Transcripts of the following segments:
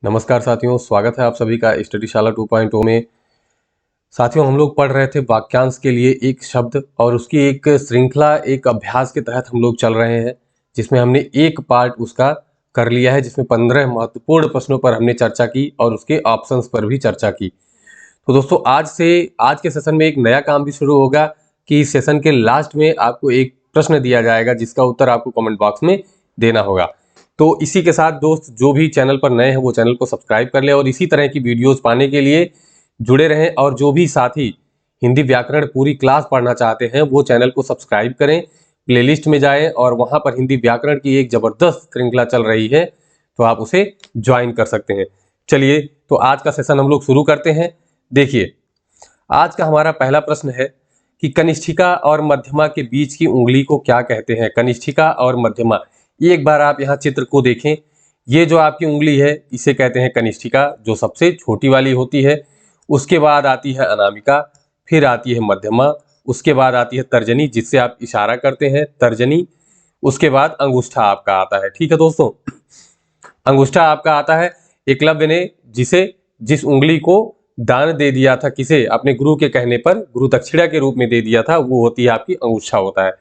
नमस्कार साथियों, स्वागत है आप सभी का स्टडीशाला 2.0 में। साथियों, हम लोग पढ़ रहे थे वाक्यांश के लिए एक शब्द और उसकी एक श्रृंखला, एक अभ्यास के तहत हम लोग चल रहे हैं, जिसमें हमने एक पार्ट उसका कर लिया है, जिसमें 15 महत्वपूर्ण प्रश्नों पर हमने चर्चा की और उसके ऑप्शंस पर भी चर्चा की। तो दोस्तों, आज के सेशन में एक नया काम भी शुरू होगा कि इस सेशन के लास्ट में आपको एक प्रश्न दिया जाएगा जिसका उत्तर आपको कमेंट बॉक्स में देना होगा। तो इसी के साथ दोस्त, जो भी चैनल पर नए हैं वो चैनल को सब्सक्राइब कर ले और इसी तरह की वीडियोस पाने के लिए जुड़े रहें। और जो भी साथी हिंदी व्याकरण पूरी क्लास पढ़ना चाहते हैं वो चैनल को सब्सक्राइब करें, प्लेलिस्ट में जाएं और वहां पर हिंदी व्याकरण की एक जबरदस्त श्रृंखला चल रही है, तो आप उसे ज्वाइन कर सकते हैं। चलिए, तो आज का सेशन हम लोग शुरू करते हैं। देखिए, आज का हमारा पहला प्रश्न है कि कनिष्ठिका और मध्यमा के बीच की उंगली को क्या कहते हैं। कनिष्ठिका और मध्यमा, एक बार आप यहाँ चित्र को देखें। ये जो आपकी उंगली है इसे कहते हैं कनिष्ठिका, जो सबसे छोटी वाली होती है। उसके बाद आती है अनामिका, फिर आती है मध्यमा, उसके बाद आती है तर्जनी, जिससे आप इशारा करते हैं, तर्जनी। उसके बाद अंगूठा आपका आता है। ठीक है दोस्तों, अंगूठा आपका आता है। एकलव्य ने जिस उंगली को दान दे दिया था, किसे, अपने गुरु के कहने पर गुरु दक्षिणा के रूप में दे दिया था, वो होती है आपकी अंगूठा होता है।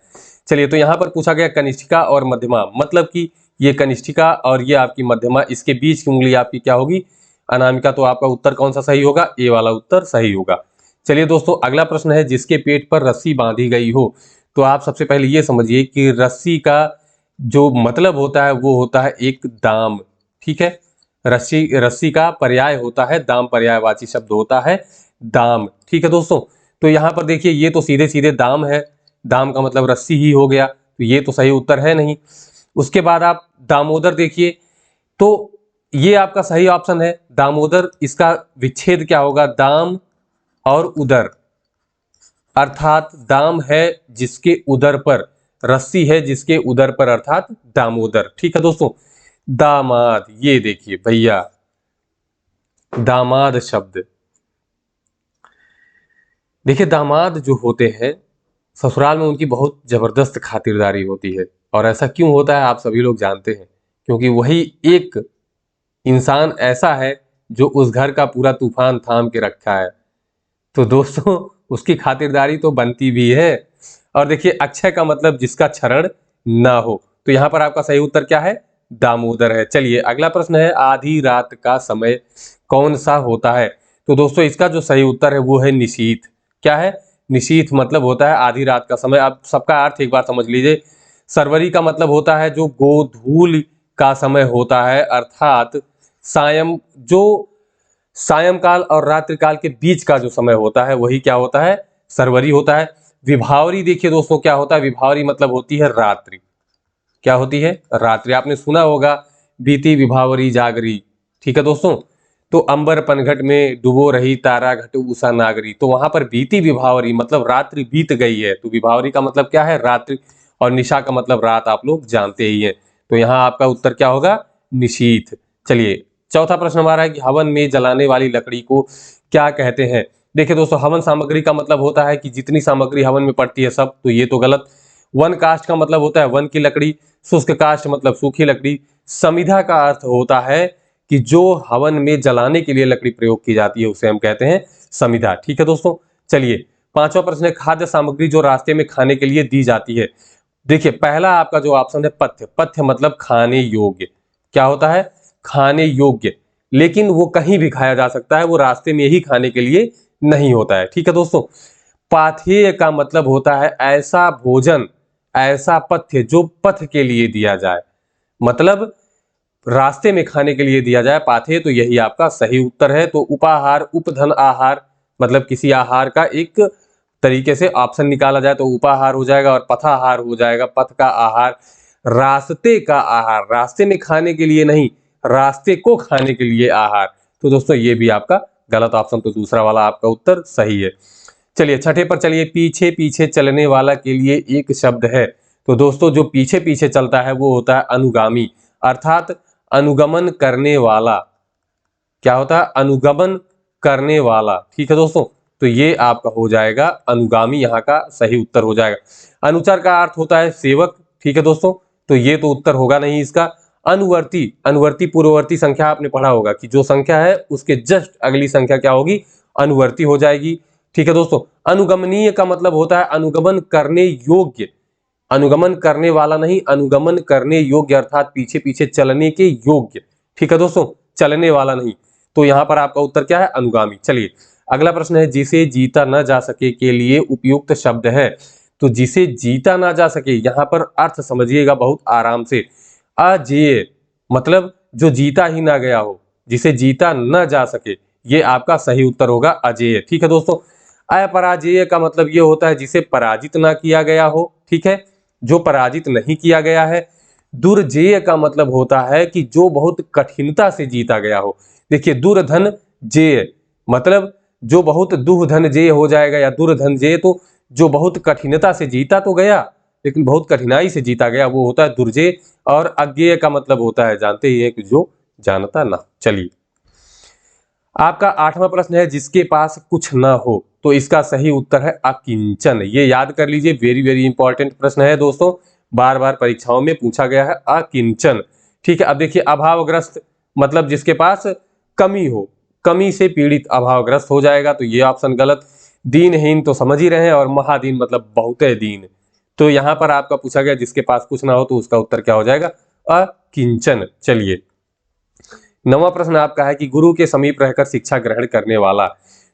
चलिए, तो यहाँ पर पूछा गया कनिष्ठिका और मध्यमा, मतलब कि ये कनिष्ठिका और ये आपकी मध्यमा, इसके बीच की उंगली आपकी क्या होगी, अनामिका। तो आपका उत्तर कौन सा सही होगा, ए वाला उत्तर सही होगा। चलिए दोस्तों, अगला प्रश्न है जिसके पेट पर रस्सी बांधी गई हो। तो आप सबसे पहले ये समझिए कि रस्सी का जो मतलब होता है वो होता है एक दाम। ठीक है, रस्सी का पर्याय होता है दाम, पर्यायवाची शब्द होता है दाम। ठीक है दोस्तों, तो यहाँ पर देखिए, ये तो सीधे सीधे दाम है, दाम का मतलब रस्सी ही हो गया, तो ये तो सही उत्तर है नहीं। उसके बाद आप दामोदर देखिए, तो ये आपका सही ऑप्शन है दामोदर। इसका विच्छेद क्या होगा, दाम और उदर, अर्थात दाम है जिसके उदर पर, रस्सी है जिसके उदर पर, अर्थात दामोदर। ठीक है दोस्तों, दामाद, ये देखिए भैया, दामाद शब्द। देखिए, दामाद जो होते हैं ससुराल में उनकी बहुत जबरदस्त खातिरदारी होती है। और ऐसा क्यों होता है आप सभी लोग जानते हैं, क्योंकि वही एक इंसान ऐसा है जो उस घर का पूरा तूफान थाम के रखा है। तो दोस्तों, उसकी खातिरदारी तो बनती भी है। और देखिए, अक्षय का मतलब जिसका क्षरण ना हो, तो यहाँ पर आपका सही उत्तर क्या है, दामोदर है। चलिए, अगला प्रश्न है आधी रात का समय कौन सा होता है। तो दोस्तों, इसका जो सही उत्तर है वो है निशीथ। क्या है, निशीथ मतलब होता है आधी रात का समय। आप सबका अर्थ एक बार समझ लीजिए। सरवरी का मतलब होता है जो गोधूल का समय होता है, अर्थात जो सायंकाल और रात्रिकाल के बीच का जो समय होता है वही क्या होता है, सरवरी होता है। विभावरी देखिए दोस्तों, क्या होता है, विभावरी मतलब होती है रात्रि। क्या होती है, रात्रि। आपने सुना होगा, बीती विभावरी जागरी। ठीक है दोस्तों, तो अंबर पनघट में डुबो रही तारा घट उषा नागरी। तो वहां पर बीती विभावरी मतलब रात्रि बीत गई है, तो विभावरी का मतलब क्या है, रात्रि, और निशा का मतलब रात, आप लोग जानते ही हैं। तो यहाँ आपका उत्तर क्या होगा, निशीथ। चलिए, चौथा प्रश्न हमारा है कि हवन में जलाने वाली लकड़ी को क्या कहते हैं। देखिए दोस्तों, हवन सामग्री का मतलब होता है कि जितनी सामग्री हवन में पड़ती है सब, तो ये तो गलत। वन काष्ठ का मतलब होता है वन की लकड़ी, शुष्क काष्ठ मतलब सूखी लकड़ी। समिधा का अर्थ होता है कि जो हवन में जलाने के लिए लकड़ी प्रयोग की जाती है उसे हम कहते हैं समिधा। ठीक है दोस्तों, चलिए, पांचवा प्रश्न है खाद्य सामग्री जो रास्ते में खाने के लिए दी जाती है। देखिए, पहला आपका जो ऑप्शन है पथ्य। पथ्य मतलब खाने योग्य। क्या होता है, खाने योग्य, लेकिन वो कहीं भी खाया जा सकता है, वो रास्ते में ही खाने के लिए नहीं होता है। ठीक है दोस्तों, पाथेय का मतलब होता है ऐसा भोजन, ऐसा पथ्य जो पथ के लिए दिया जाए, मतलब रास्ते में खाने के लिए दिया जाए, पाथेय। तो यही आपका सही उत्तर है। तो उपाहार, उपधन आहार मतलब किसी आहार का एक तरीके से ऑप्शन निकाला जाए तो उपाहार हो जाएगा, और पथाहार हो जाएगा, पथ का आहार, रास्ते का आहार, रास्ते में खाने के लिए नहीं, रास्ते को खाने के लिए आहार। तो दोस्तों, ये भी आपका गलत ऑप्शन, तो दूसरा वाला आपका उत्तर सही है। चलिए, छठे पर चलिए, पीछे पीछे चलने वाला के लिए एक शब्द है। तो दोस्तों, जो पीछे पीछे चलता है वो होता है अनुगामी, अर्थात अनुगमन करने वाला। क्या होता है, अनुगमन करने वाला। ठीक है दोस्तों, तो ये आपका हो जाएगा अनुगामी, यहाँ का सही उत्तर हो जाएगा। अनुचर का अर्थ होता है सेवक। ठीक है दोस्तों, तो ये तो उत्तर होगा नहीं इसका। अनुवर्ती, अनुवर्ती पूर्ववर्ती संख्या आपने पढ़ा होगा कि जो संख्या है उसके जस्ट अगली संख्या क्या होगी, अनुवर्ती हो जाएगी। ठीक है दोस्तों, अनुगमनीय का मतलब होता है अनुगमन करने योग्य, अनुगमन करने वाला नहीं, अनुगमन करने योग्य अर्थात पीछे पीछे चलने के योग्य। ठीक है दोस्तों, चलने वाला नहीं। तो यहाँ पर आपका उत्तर क्या है, अनुगामी। चलिए अगला प्रश्न है, जिसे जीता न जा सके के लिए उपयुक्त शब्द है। तो जिसे जीता ना जा सके, यहाँ पर अर्थ समझिएगा बहुत आराम से। अजेय मतलब जो जीता ही ना गया हो, जिसे जीता न जा सके, ये आपका सही उत्तर होगा अजेय। ठीक है दोस्तों, अपराजेय का मतलब ये होता है जिसे पराजित ना किया गया हो। ठीक है, जो पराजित नहीं किया गया है। दुर्जेय का मतलब होता है कि जो बहुत कठिनता से जीता गया हो। देखिए दुर्धन जेय मतलब जो बहुत दुर्धन जेय हो जाएगा या दुर्धन जेय, तो जो बहुत कठिनता से जीता तो गया लेकिन बहुत कठिनाई से जीता गया वो होता है दुर्जेय। और अज्ञेय का मतलब होता है, जानते ही है कि जो जानता ना। चलिए आपका 8वां प्रश्न है, जिसके पास कुछ ना हो। तो इसका सही उत्तर है अकिंचन। ये याद कर लीजिए, वेरी वेरी इंपॉर्टेंट प्रश्न है दोस्तों, बार बार परीक्षाओं में पूछा गया है, अकिंचन। ठीक है, अब देखिए अभावग्रस्त मतलब जिसके पास कमी हो, कमी से पीड़ित अभावग्रस्त हो जाएगा, तो ये ऑप्शन गलत। दीनहीन तो समझ ही रहे हैं, और महादीन मतलब बहुत दीन। तो यहां पर आपका पूछा गया जिसके पास कुछ ना हो, तो उसका उत्तर क्या हो जाएगा, अकिंचन। चलिए 9वां प्रश्न आपका है कि गुरु के समीप रहकर शिक्षा ग्रहण करने वाला।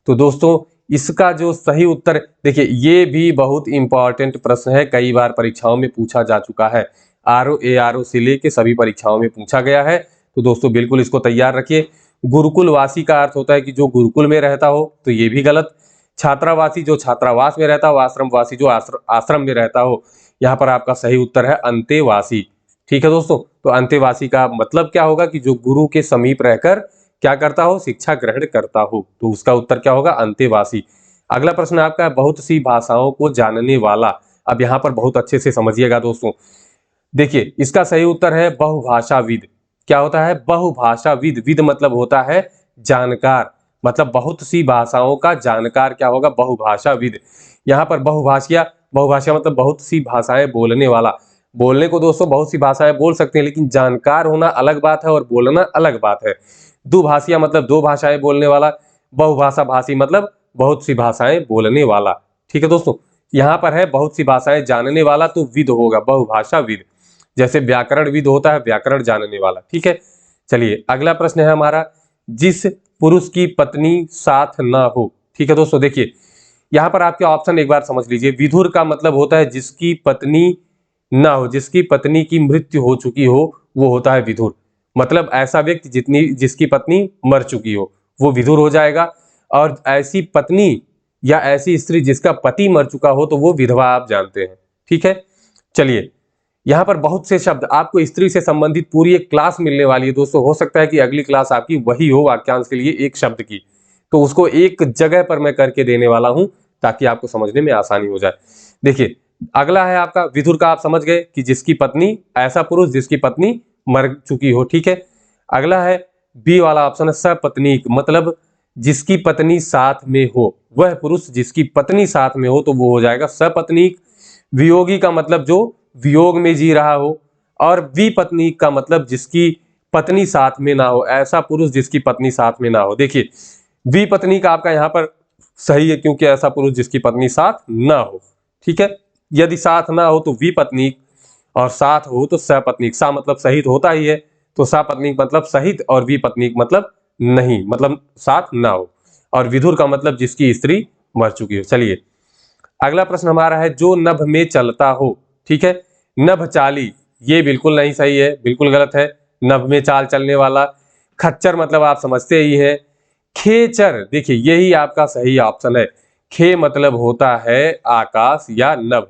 तो दोस्तों इसका जो सही उत्तर, देखिए ये भी बहुत इंपॉर्टेंट प्रश्न है, कई बार परीक्षाओं में पूछा जा चुका है, आरओ एआरओ से लेके सभी परीक्षाओं में पूछा गया है। तो दोस्तों बिल्कुल इसको तैयार रखिए। गुरुकुलवासी का अर्थ होता है कि जो गुरुकुल में रहता हो, तो ये भी गलत। छात्रावासी जो छात्रावास में रहता हो, आश्रमवासी जो आश्रम में रहता हो। यहाँ पर आपका सही उत्तर है अंतेवासी। ठीक है दोस्तों, तो अंतेवासी का मतलब क्या होगा कि जो गुरु के समीप रहकर क्या करता हो, शिक्षा ग्रहण करता हो। तो उसका उत्तर क्या होगा, अंतेवासी। अगला प्रश्न आपका है, बहुत सी भाषाओं को जानने वाला। अब यहाँ पर बहुत अच्छे से समझिएगा दोस्तों, देखिए इसका सही उत्तर है बहुभाषाविद। क्या होता है, बहुभाषाविद। विद मतलब होता है जानकार, मतलब बहुत सी भाषाओं का जानकार क्या होगा, बहुभाषाविद। यहाँ पर बहुभाषिया, बहुभाषा मतलब बहुत सी भाषाएं बोलने वाला। बोलने को दोस्तों बहुत सी भाषाएं बोल सकते हैं, लेकिन जानकार होना अलग बात है और बोलना अलग बात है। दुभाषिया मतलब दो भाषाएं बोलने वाला। बहुभाषा भाषी मतलब बहुत सी भाषाएं बोलने वाला। ठीक है दोस्तों, यहाँ पर है बहुत सी भाषाएं जानने वाला, तो विद होगा, बहुभाषाविद। जैसे व्याकरणविद होता है व्याकरण जानने वाला। ठीक है, चलिए अगला प्रश्न है हमारा, जिस पुरुष की पत्नी साथ ना हो। ठीक है दोस्तों, देखिए यहाँ पर आपके ऑप्शन एक बार समझ लीजिए। विधुर का मतलब होता है जिसकी पत्नी ना हो, जिसकी पत्नी की मृत्यु हो चुकी हो, वो होता है विधुर। मतलब ऐसा व्यक्ति जिसकी पत्नी मर चुकी हो, वो विधुर हो जाएगा। और ऐसी पत्नी या ऐसी स्त्री जिसका पति मर चुका हो, तो वो विधवा आप जानते हैं। ठीक है, चलिए यहाँ पर बहुत से शब्द, आपको स्त्री से संबंधित पूरी एक क्लास मिलने वाली है दोस्तों। हो सकता है कि अगली क्लास आपकी वही हो वाक्यांश के लिए एक शब्द की, तो उसको एक जगह पर मैं करके देने वाला हूं ताकि आपको समझने में आसानी हो जाए। देखिए अगला है आपका विधुर का, आप समझ गए कि जिसकी पत्नी, ऐसा पुरुष जिसकी पत्नी मर चुकी हो। ठीक है, अगला है बी वाला ऑप्शन है सपत्नीक, मतलब जिसकी पत्नी साथ में हो, वह पुरुष जिसकी पत्नी साथ में हो, तो वो हो जाएगा सपत्नीक। वियोगी का मतलब जो वियोग में जी रहा हो। और विपत्नीक का मतलब जिसकी पत्नी साथ में ना हो, ऐसा पुरुष जिसकी पत्नी साथ में ना हो। देखिए विपत्नीक आपका यहाँ पर सही है, क्योंकि ऐसा पुरुष जिसकी पत्नी साथ ना हो। ठीक है, यदि साथ ना हो तो विपत्नीक, और साथ हो तो सपत्नीक। सा मतलब सहित होता ही है, तो सपत्नीक मतलब सहित, और विपत्नीक मतलब नहीं, मतलब साथ ना हो। और विधुर का मतलब जिसकी स्त्री मर चुकी हो। चलिए अगला प्रश्न हमारा है, जो नभ में चलता हो। ठीक है, नभचाली, ये बिल्कुल नहीं सही है, बिल्कुल गलत है। नभ में चाल चलने वाला। खच्चर मतलब आप समझते ही हैं। खेचर, देखिए यही आपका सही ऑप्शन है। खे मतलब होता है आकाश या नभ।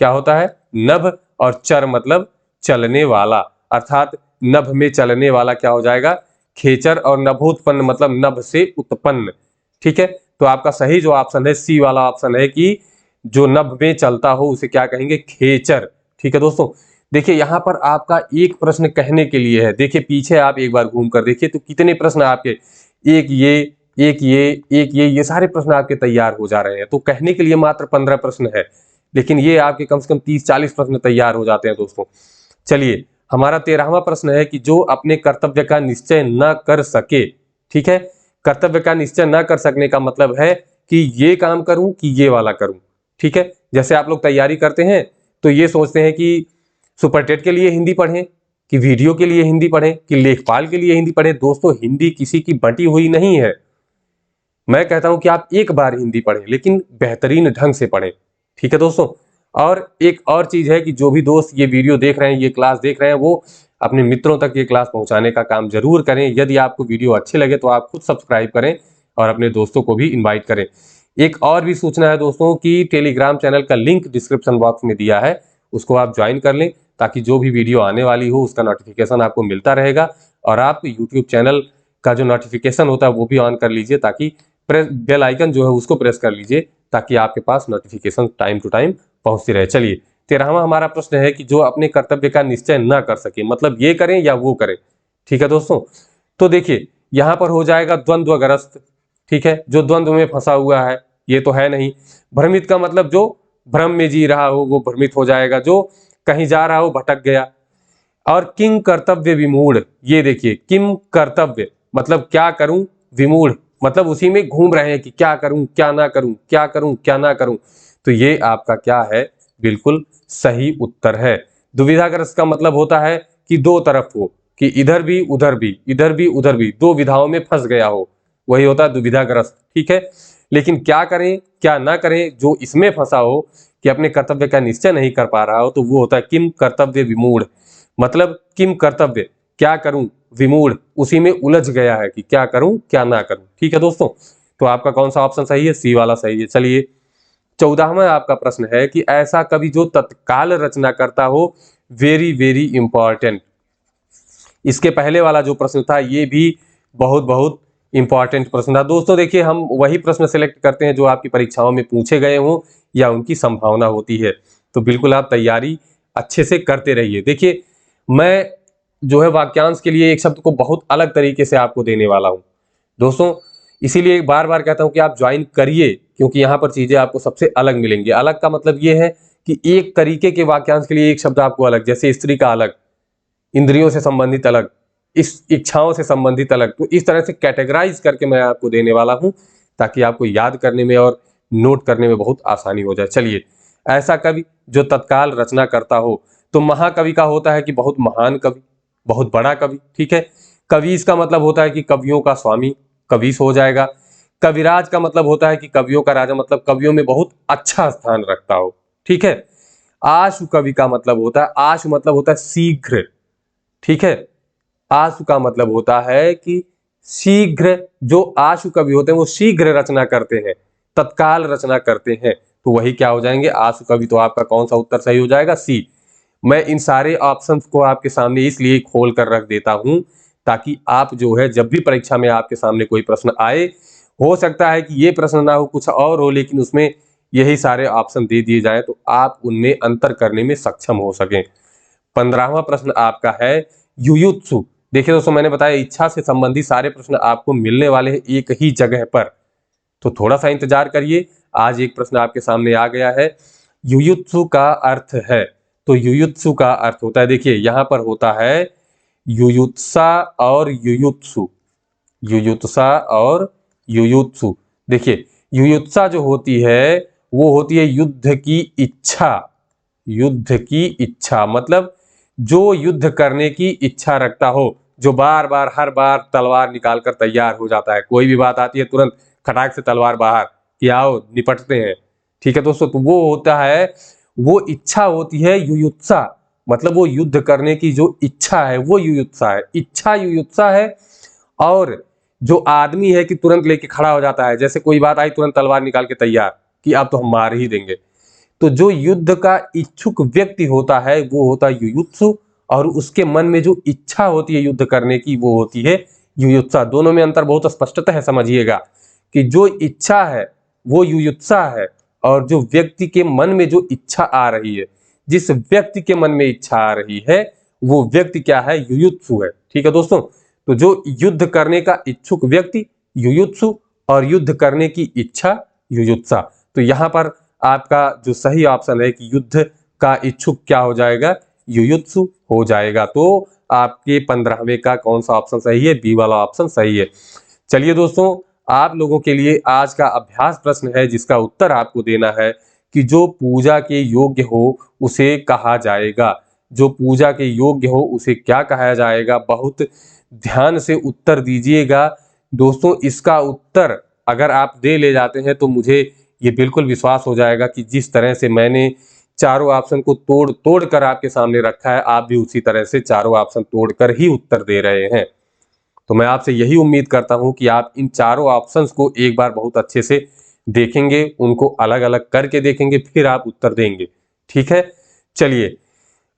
क्या होता है, नभ। और चर मतलब चलने वाला, अर्थात नभ में चलने वाला क्या हो जाएगा, खेचर। और नभोत्पन्न मतलब नभ से उत्पन्न। ठीक है, तो आपका सही जो ऑप्शन है सी वाला ऑप्शन है कि जो नभ में चलता हो उसे क्या कहेंगे, खेचर। ठीक है दोस्तों, देखिए यहाँ पर आपका एक प्रश्न कहने के लिए है। देखिए पीछे आप एक बार घूम कर देखिए तो कितने प्रश्न आपके, एक ये, एक ये, एक ये सारे प्रश्न आपके तैयार हो जा रहे हैं। तो कहने के लिए मात्र 15 प्रश्न है, लेकिन ये आपके कम से कम 30-40 प्रश्न तैयार हो जाते हैं दोस्तों। चलिए हमारा 13वां प्रश्न है कि जो अपने कर्तव्य का निश्चय न कर सके, ठीक है, कर्तव्य का निश्चय न कर सकने का मतलब है कि ये काम करूं कि ये वाला करूं, ठीक है। जैसे आप लोग तैयारी करते हैं तो ये सोचते हैं कि सुपर टेट के लिए हिंदी पढ़ें, कि वीडियो के लिए हिंदी पढ़ें, कि लेखपाल के लिए हिंदी पढ़ें। दोस्तों, हिंदी किसी की बंटी हुई नहीं है। मैं कहता हूं कि आप एक बार हिंदी पढ़ें, लेकिन बेहतरीन ढंग से पढ़ें, ठीक है दोस्तों। और एक और चीज है कि जो भी दोस्त ये वीडियो देख रहे हैं, ये क्लास देख रहे हैं, वो अपने मित्रों तक ये क्लास पहुंचाने का काम जरूर करें। यदि आपको वीडियो अच्छे लगे तो आप खुद सब्सक्राइब करें और अपने दोस्तों को भी इन्वाइट करें। एक और भी सूचना है दोस्तों कि टेलीग्राम चैनल का लिंक डिस्क्रिप्शन बॉक्स में दिया है, उसको आप ज्वाइन कर लें, ताकि जो भी वीडियो आने वाली हो उसका नोटिफिकेशन आपको मिलता रहेगा। और आप यूट्यूब चैनल का जो नोटिफिकेशन होता है वो भी ऑन कर लीजिए, ताकि प्रेस बेल आइकन जो है उसको प्रेस कर लीजिए, ताकि आपके पास नोटिफिकेशन टाइम टू टाइम पहुंचती रहे। चलिए, 13वां हमारा प्रश्न है कि जो अपने कर्तव्य का निश्चय न कर सके, मतलब ये करें या वो करें, ठीक है दोस्तों। तो देखिए, यहां पर हो जाएगा द्वंद्वग्रस्त, ठीक है, जो द्वंद्व में फंसा हुआ है, ये तो है नहीं। भ्रमित का मतलब जो भ्रम में जी रहा हो वो भ्रमित हो जाएगा, जो कहीं जा रहा हो भटक गया। और किम कर्तव्य विमूढ़, ये देखिए, किम कर्तव्य मतलब क्या करूं, विमूढ़ मतलब उसी में घूम रहे हैं कि क्या करूं क्या ना करूं, क्या करूं क्या ना करूं। तो ये आपका क्या है, बिल्कुल सही उत्तर है। दुविधाग्रस्त का मतलब होता है कि दो तरफ हो, कि इधर भी उधर भी, इधर भी उधर भी, दो विधाओं में फंस गया हो, वही होता है दुविधाग्रस्त, ठीक है। लेकिन क्या करें क्या ना करें, जो इसमें फंसा हो कि अपने कर्तव्य का निश्चय नहीं कर पा रहा हो, तो वो होता है किम कर्तव्य विमूढ़। मतलब किम कर्तव्य, क्या करूं, विमूढ़ उसी में उलझ गया है कि क्या करूं क्या ना करूं, ठीक है दोस्तों। तो आपका कौन सा ऑप्शन सही है, सी वाला सही है। चलिए, 14वां आपका प्रश्न है कि ऐसा कवि जो तत्काल रचना करता हो, वेरी वेरी इंपॉर्टेंट। इसके पहले वाला जो प्रश्न था ये भी बहुत बहुत इंपॉर्टेंट प्रश्न था दोस्तों। देखिए, हम वही प्रश्न सिलेक्ट करते हैं जो आपकी परीक्षाओं में पूछे गए हों या उनकी संभावना होती है। तो बिल्कुल आप तैयारी अच्छे से करते रहिए। देखिए, मैं जो है वाक्यांश के लिए एक शब्द को बहुत अलग तरीके से आपको देने वाला हूं दोस्तों। इसीलिए बार बार कहता हूं कि आप ज्वाइन करिए, क्योंकि यहाँ पर चीजें आपको सबसे अलग मिलेंगी। अलग का मतलब ये है कि एक तरीके के वाक्यांश के लिए एक शब्द आपको अलग, जैसे स्त्री का अलग, इंद्रियों से संबंधित अलग, इस इच्छाओं से संबंधित अलग। तो इस तरह से कैटेगराइज करके मैं आपको देने वाला हूं, ताकि आपको याद करने में और नोट करने में बहुत आसानी हो जाए। चलिए, ऐसा कवि जो तत्काल रचना करता हो, तो महाकवि का होता है कि बहुत महान कवि, बहुत बड़ा कवि, ठीक है। कवि इसका मतलब होता है कि कवियों का स्वामी, कविस हो जाएगा। कविराज का मतलब होता है कि कवियों का राजा, मतलब कवियों में बहुत अच्छा स्थान रखता हो, ठीक है। आशु कवि का मतलब होता है, आशु मतलब होता है शीघ्र, ठीक है। आशु का मतलब होता है कि शीघ्र, जो आशु कवि होते हैं वो शीघ्र रचना करते हैं, तत्काल रचना करते हैं। तो वही क्या हो जाएंगे, आशु कवि। तो आपका कौन सा उत्तर सही हो जाएगा, सी। मैं इन सारे ऑप्शंस को आपके सामने इसलिए खोल कर रख देता हूं, ताकि आप जो है जब भी परीक्षा में आपके सामने कोई प्रश्न आए, हो सकता है कि ये प्रश्न ना हो, कुछ और हो, लेकिन उसमें यही सारे ऑप्शन दे दिए जाए तो आप उनमें अंतर करने में सक्षम हो सकें। 15वां प्रश्न आपका है युयुत्सु। देखिए दोस्तों, मैंने बताया इच्छा से संबंधित सारे प्रश्न आपको मिलने वाले हैं एक ही जगह पर, तो थोड़ा सा इंतजार करिए। आज एक प्रश्न आपके सामने आ गया है, युयुत्सु का अर्थ है। तो युयुत्सु का अर्थ होता है, देखिए यहां पर होता है युयुत्सा और युयुत्सु, युयुत्सा और युयुत्सु। देखिए, युयुत्सा जो होती है वो होती है युद्ध की इच्छा, युद्ध की इच्छा मतलब जो युद्ध करने की इच्छा रखता हो, जो बार बार हर बार तलवार निकाल कर तैयार हो जाता है, कोई भी बात आती है तुरंत खटाक से तलवार बाहर कि आओ निपटते हैं, ठीक है दोस्तों। तो वो होता है, वो इच्छा होती है युयुत्सा, मतलब वो युद्ध करने की जो इच्छा है वो युयुत्सा है, इच्छा युयुत्सा है। और जो आदमी है कि तुरंत लेके खड़ा हो जाता है, जैसे कोई बात आई तुरंत तलवार निकाल के तैयार कि अब तो हम मार ही देंगे। तो जो युद्ध का इच्छुक व्यक्ति होता है वो होता है युयुत्सु, और उसके मन में जो इच्छा होती है युद्ध करने की वो होती है युयुत्सा। दोनों में अंतर बहुत स्पष्टता है, समझिएगा कि जो इच्छा है वो युयुत्सा है, और जो व्यक्ति के मन में जो इच्छा आ रही है, जिस व्यक्ति के मन में इच्छा आ रही है वो व्यक्ति क्या है, युयुत्सु है, ठीक है दोस्तों। तो जो युद्ध करने का इच्छुक व्यक्ति युयुत्सु, और युद्ध करने की इच्छा युयुत्सा। तो यहां पर आपका जो सही ऑप्शन है कि युद्ध का इच्छुक क्या हो जाएगा, युयुत्सु हो जाएगा। तो आपके 15वें का कौन सा ऑप्शन सही है? बी वाला ऑप्शन सही है। चलिए दोस्तों, आप लोगों के लिए आज का अभ्यास प्रश्न है जिसका उत्तर आपको देना है कि जो पूजा के योग्य हो उसे कहा जाएगा। जो पूजा के योग्य हो उसे क्या कहा जाएगा? बहुत ध्यान से उत्तर दीजिएगा दोस्तों। इसका उत्तर अगर आप दे ले जाते हैं तो मुझे ये बिल्कुल विश्वास हो जाएगा कि जिस तरह से मैंने चारों ऑप्शन को तोड़ तोड़ कर आपके सामने रखा है, आप भी उसी तरह से चारों ऑप्शन तोड़कर ही उत्तर दे रहे हैं। तो मैं आपसे यही उम्मीद करता हूं कि आप इन चारों ऑप्शंस को एक बार बहुत अच्छे से देखेंगे, उनको अलग अलग करके देखेंगे, फिर आप उत्तर देंगे। ठीक है, चलिए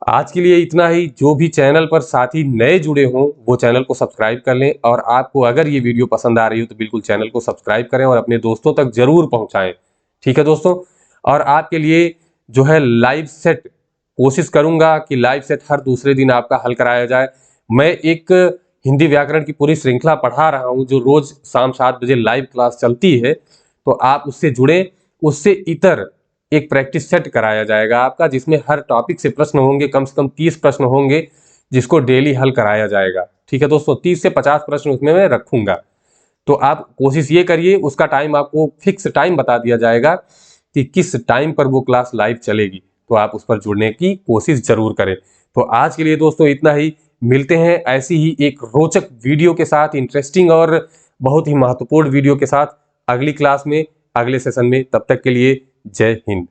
आज के लिए इतना ही। जो भी चैनल पर साथी नए जुड़े हों वो चैनल को सब्सक्राइब कर लें, और आपको अगर ये वीडियो पसंद आ रही हो तो बिल्कुल चैनल को सब्सक्राइब करें और अपने दोस्तों तक जरूर पहुंचाएं। ठीक है दोस्तों, और आपके लिए जो है लाइव सेट कोशिश करूंगा कि लाइव सेट हर दूसरे दिन आपका हल कराया जाए। मैं एक हिंदी व्याकरण की पूरी श्रृंखला पढ़ा रहा हूं जो रोज शाम 7 बजे लाइव क्लास चलती है, तो आप उससे जुड़े। उससे इतर एक प्रैक्टिस सेट कराया जाएगा आपका, जिसमें हर टॉपिक से प्रश्न होंगे, कम से कम 30 प्रश्न होंगे जिसको डेली हल कराया जाएगा। ठीक है दोस्तों, 30 से 50 प्रश्न उसमें मैं रखूंगा। तो आप कोशिश ये करिए, उसका टाइम आपको फिक्स टाइम बता दिया जाएगा कि किस टाइम पर वो क्लास लाइव चलेगी, तो आप उस पर जुड़ने की कोशिश जरूर करें। तो आज के लिए दोस्तों इतना ही। मिलते हैं ऐसी ही एक रोचक वीडियो के साथ, इंटरेस्टिंग और बहुत ही महत्वपूर्ण वीडियो के साथ अगली क्लास में, अगले सेशन में। तब तक के लिए जय हिंद।